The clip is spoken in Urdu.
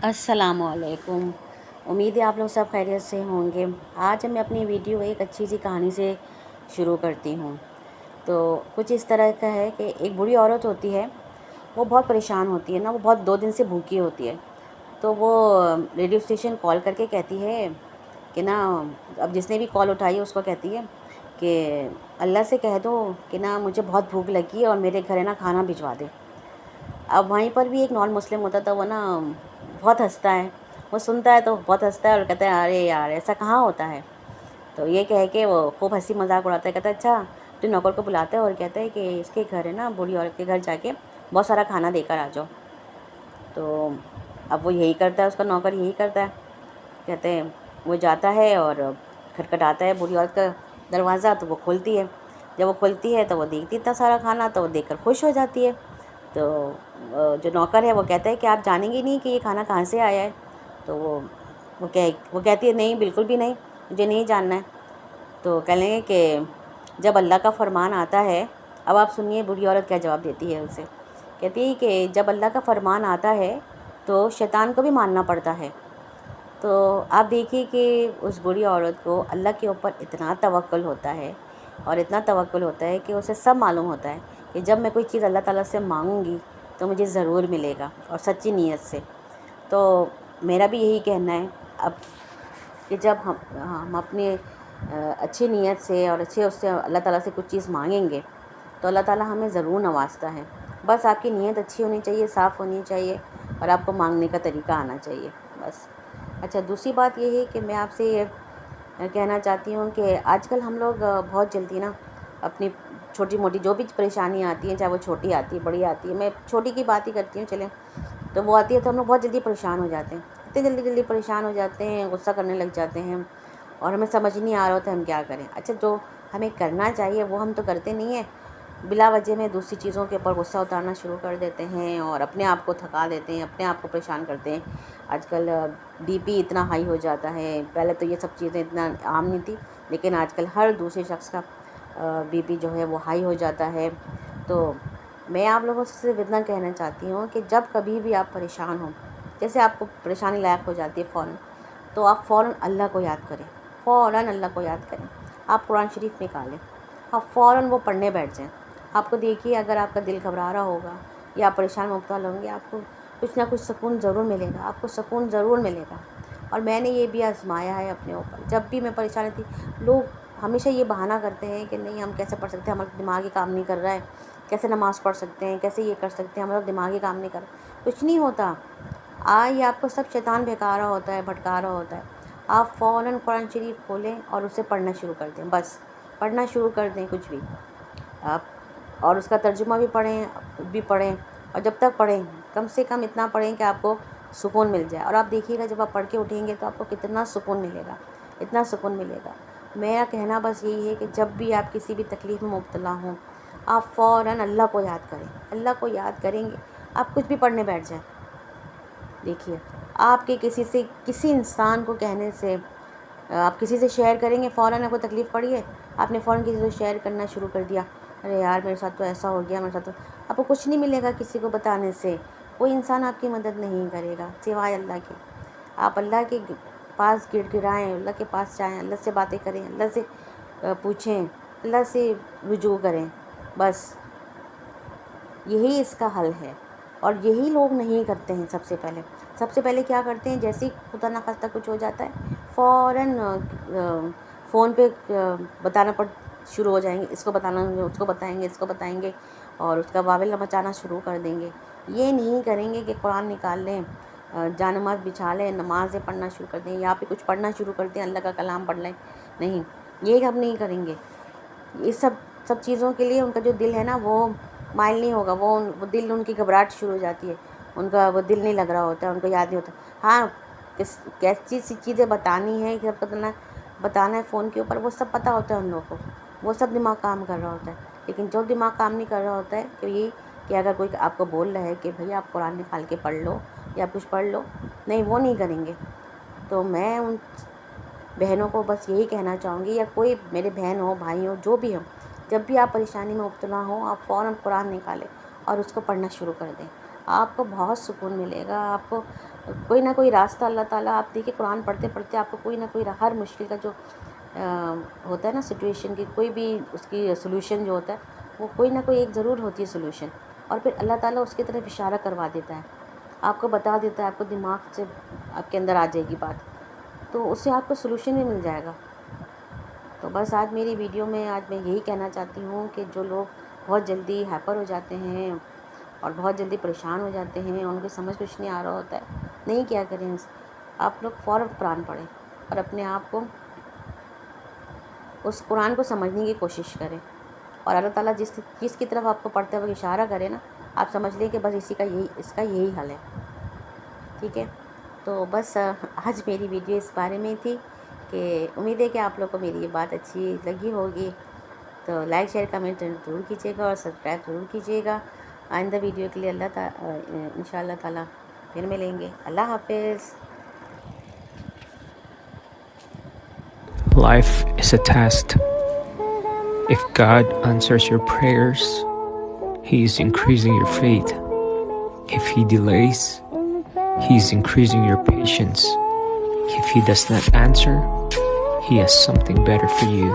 السلام علیکم۔ امید ہے آپ لوگ سب خیریت سے ہوں گے۔ آج میں اپنی ویڈیو ایک اچھی سی کہانی سے شروع کرتی ہوں۔ تو کچھ اس طرح کا ہے کہ ایک بوڑھی عورت ہوتی ہے، وہ بہت پریشان ہوتی ہے نا، وہ بہت 2 دن سے بھوکی ہوتی ہے۔ تو وہ ریڈیو اسٹیشن کال کر کے کہتی ہے کہ نا، اب جس نے بھی کال اٹھائی ہے اس کو کہتی ہے کہ اللہ سے کہہ دو کہ نا مجھے بہت بھوک لگی ہے اور میرے گھر ہے نا کھانا بھجوا دے۔ اب وہیں پر بھی ایک نان مسلم ہوتا تھا، وہ نا بہت ہنستا ہے، وہ سنتا ہے تو بہت ہنستا ہے اور کہتا ہے ارے یار ایسا کہاں ہوتا ہے۔ تو یہ کہہ کے وہ خوب ہنسی مذاق اڑاتا ہے، کہتا ہے اچھا تو نوکر کو بلاتا ہے اور کہتا ہے کہ اس کے گھر ہے نا، بوڑھی عورت کے گھر جا کے بہت سارا کھانا دے کر آ جاؤ۔ تو اب وہ یہی کرتا ہے، اس کا نوکر یہی کرتا ہے، کہتے ہیں وہ جاتا ہے اور کھٹکھٹاتا ہے بوڑھی عورت کا دروازہ، تو وہ کھولتی ہے۔ جب وہ کھولتی ہے تو وہ دیکھتی اتنا سارا کھانا، تو وہ دیکھ کر خوش ہو جاتی ہے۔ تو جو نوکر ہے وہ کہتا ہے کہ آپ جانیں گے نہیں کہ یہ کھانا کہاں سے آیا ہے؟ تو وہ کہتی ہے نہیں بالکل بھی نہیں، مجھے نہیں جاننا ہے۔ تو کہہ لیں گے کہ جب اللہ کا فرمان آتا ہے، اب آپ سنیے بوڑھی عورت کیا جواب دیتی ہے اسے، کہتی ہے کہ جب اللہ کا فرمان آتا ہے تو شیطان کو بھی ماننا پڑتا ہے۔ تو آپ دیکھیے کہ اس بوڑھی عورت کو اللہ کے اوپر اتنا توکل ہوتا ہے اور اتنا توکل ہوتا ہے کہ اسے سب معلوم ہوتا ہے کہ جب میں کوئی چیز اللہ تعالیٰ سے مانگوں گی تو مجھے ضرور ملے گا، اور سچی نیت سے۔ تو میرا بھی یہی کہنا ہے اب کہ جب ہم اپنے اچھی نیت سے اور اچھے اس سے اللہ تعالیٰ سے کچھ چیز مانگیں گے تو اللہ تعالیٰ ہمیں ضرور نوازتا ہے۔ بس آپ کی نیت اچھی ہونی چاہیے، صاف ہونی چاہیے، اور آپ کو مانگنے کا طریقہ آنا چاہیے بس۔ اچھا، دوسری بات یہ ہے کہ میں آپ سے یہ کہنا چاہتی ہوں کہ آج کل ہم لوگ بہت جلدی نا اپنی چھوٹی موٹی جو بھی پریشانیاں آتی ہیں، چاہے وہ چھوٹی آتی ہے بڑی آتی ہے، میں چھوٹی کی بات ہی کرتی ہوں چلیں، تو وہ آتی ہے تو ہم لوگ بہت جلدی پریشان ہو جاتے ہیں، اتنے جلدی پریشان ہو جاتے ہیں، غصہ کرنے لگ جاتے ہیں، اور ہمیں سمجھ نہیں آ رہا ہوتا ہم کیا کریں۔ اچھا، جو ہمیں کرنا چاہیے وہ ہم تو کرتے نہیں ہیں، بلا وجہ میں دوسری چیزوں کے اوپر غصہ اتارنا شروع کر دیتے ہیں اور اپنے آپ کو تھکا دیتے ہیں، اپنے آپ کو پریشان کرتے ہیں۔ آج کل بی پی اتنا ہائی ہو جاتا ہے، پہلے تو یہ سب چیزیں اتنا عام نہیں تھی، لیکن آج کل ہر دوسرے شخص کا بی پی جو ہے وہ ہائی ہو جاتا ہے۔ تو میں آپ لوگوں سے صرف اتنا کہنا چاہتی ہوں کہ جب کبھی بھی آپ پریشان ہوں، جیسے آپ کو پریشانی لاحق ہو جاتی ہے فوراً، تو آپ فوراً اللہ کو یاد کریں، فوراً اللہ کو یاد کریں۔ آپ قرآن شریف نکالیں، آپ فوراً وہ پڑھنے بیٹھ جائیں۔ آپ کو دیکھیے اگر آپ کا دل گھبرا رہا ہوگا یا آپ پریشان مبتلا ہوں گے، آپ کو کچھ نہ کچھ سکون ضرور ملے گا، آپ کو سکون ضرور ملے گا۔ اور میں نے یہ بھی آزمایا ہے اپنے اوپر، جب بھی میں پریشان تھی، لوگ ہمیشہ یہ بہانہ کرتے ہیں کہ نہیں ہم کیسے پڑھ سکتے ہیں، ہمارا دماغ ہی کام نہیں کر رہا ہے، کیسے نماز پڑھ سکتے ہیں، کیسے یہ کر سکتے ہیں، ہمارا دماغ ہی کام نہیں کر رہا۔ کچھ نہیں ہوتا، یہ آپ کو سب شیطان بہکا رہا ہوتا ہے، بھٹکا رہا ہوتا ہے۔ آپ فوراً قرآن شریف کھولیں اور اسے پڑھنا شروع کر دیں، بس پڑھنا شروع کر دیں کچھ بھی آپ، اور اس کا ترجمہ بھی پڑھیں، اور جب تک پڑھیں کم سے کم اتنا پڑھیں کہ آپ کو سکون مل جائے، اور آپ دیکھیے گا جب آپ پڑھ کے اٹھیں گے تو آپ کو کتنا سکون ملے گا، اتنا سکون ملے گا۔ میرا کہنا بس یہی ہے کہ جب بھی آپ کسی بھی تکلیف میں مبتلا ہوں، آپ فوراً اللہ کو یاد کریں، اللہ کو یاد کریں گے، آپ کچھ بھی پڑھنے بیٹھ جائیں۔ دیکھیے آپ کے کسی انسان کو کہنے سے، آپ کسی سے شیئر کریں گے، فوراً آپ کو تکلیف پڑی ہے، آپ نے فوراً کسی سے شیئر کرنا شروع کر دیا، ارے یار میرے ساتھ تو ایسا ہو گیا، میرے ساتھ تو، آپ کو کچھ نہیں ملے گا کسی کو بتانے سے، کوئی انسان آپ کی مدد نہیں کرے گا سوائے اللہ کے۔ آپ اللہ کے پاس گڑ گڑائیں، اللہ کے پاس جائیں، اللہ سے باتیں کریں، اللہ سے پوچھیں، اللہ سے رجوع کریں، بس یہی اس کا حل ہے۔ اور یہی لوگ نہیں کرتے ہیں۔ سب سے پہلے کیا کرتے ہیں، جیسے ہی خدا نخواستہ کچھ ہو جاتا ہے فوراً فون پہ بتانا شروع ہو جائیں گے، اس کو بتانا، اس کو بتائیں گے، اس کو بتائیں گے، اور اس کا واویلا مچانا شروع کر دیں گے۔ یہ نہیں کریں گے کہ قرآن نکال لیں، جانماز بچھا لیں، نمازیں پڑھنا شروع کر دیں، یا پھر کچھ پڑھنا شروع کر دیں، اللہ کا کلام پڑھ لیں، نہیں، یہ ہم نہیں کریں گے۔ یہ سب چیزوں کے لیے ان کا جو دل ہے نا وہ مائل نہیں ہوگا، وہ دل، ان کی گھبراہٹ شروع ہو جاتی ہے، ان کا وہ دل نہیں لگ رہا ہوتا ہے، ان کو یاد نہیں ہوتا۔ ہاں، کیسی سی چیزیں بتانی ہے، سب بتانا ہے فون کے اوپر، وہ سب پتہ ہوتا ہے ان لوگوں کو، وہ سب دماغ کام کر رہا ہوتا ہے۔ لیکن جو دماغ کام نہیں کر رہا ہوتا ہے تو یہ کہ اگر کوئی آپ کو بول رہا ہے کہ بھئی آپ قرآن نکال کے پڑھ لو یا کچھ پڑھ لو، نہیں، وہ نہیں کریں گے۔ تو میں ان بہنوں کو بس یہی کہنا چاہوں گی، یا کوئی میرے بہن ہو، بھائی ہو، جو بھی ہو، جب بھی آپ پریشانی میں مبتلا ہوں، آپ فوراً قرآن نکالیں اور اس کو پڑھنا شروع کر دیں، آپ کو بہت سکون ملے گا، آپ کو کوئی نہ کوئی راستہ اللہ تعالیٰ، آپ دیکھیں قرآن پڑھتے پڑھتے آپ کو کوئی نہ کوئی ہر مشکل کا جو ہوتا ہے نا سچویشن کی، کوئی بھی اس کی سلوشن جو ہوتا ہے وہ کوئی نہ کوئی ایک ضرور ہوتی ہے سلوشن، اور پھر اللہ تعالیٰ اس کی طرف اشارہ کروا دیتا ہے، آپ کو بتا دیتا ہے، آپ کو دماغ سے آپ کے اندر آ جائے گی بات، تو اس سے آپ کو سلوشن بھی مل جائے گا۔ تو بس آج میری ویڈیو میں آج میں یہی کہنا چاہتی ہوں کہ جو لوگ بہت جلدی ہائپر ہو جاتے ہیں اور بہت جلدی پریشان ہو جاتے ہیں، ان کو سمجھ کچھ نہیں آ رہا ہوتا ہے، نہیں کیا کریں، آپ لوگ فوراً قرآن پڑھیں اور اپنے آپ کو اس قرآن کو سمجھنے کی کوشش کریں، اور اللہ تعالیٰ جس چیز کی طرف آپ کو پڑھتے ہوئے اشارہ کرے نا، آپ سمجھ لیں کہ بس اس کا یہی حل ہے، ٹھیک ہے۔ تو بس آج میری ویڈیو اس بارے میں تھی، کہ امید ہے کہ آپ لوگ کو میری یہ بات اچھی لگی ہوگی، تو لائک شیئر کمنٹ ضرور کیجیے گا اور سبسکرائب ضرور کیجیے گا۔ آئندہ ویڈیو کے لیے انشاءاللہ تعالیٰ پھر ملیں گے۔ اللہ حافظ۔ Life is a test. If God answers your prayers, He is increasing your faith. If He delays, He is increasing your patience. If He does not answer, He has something better for you.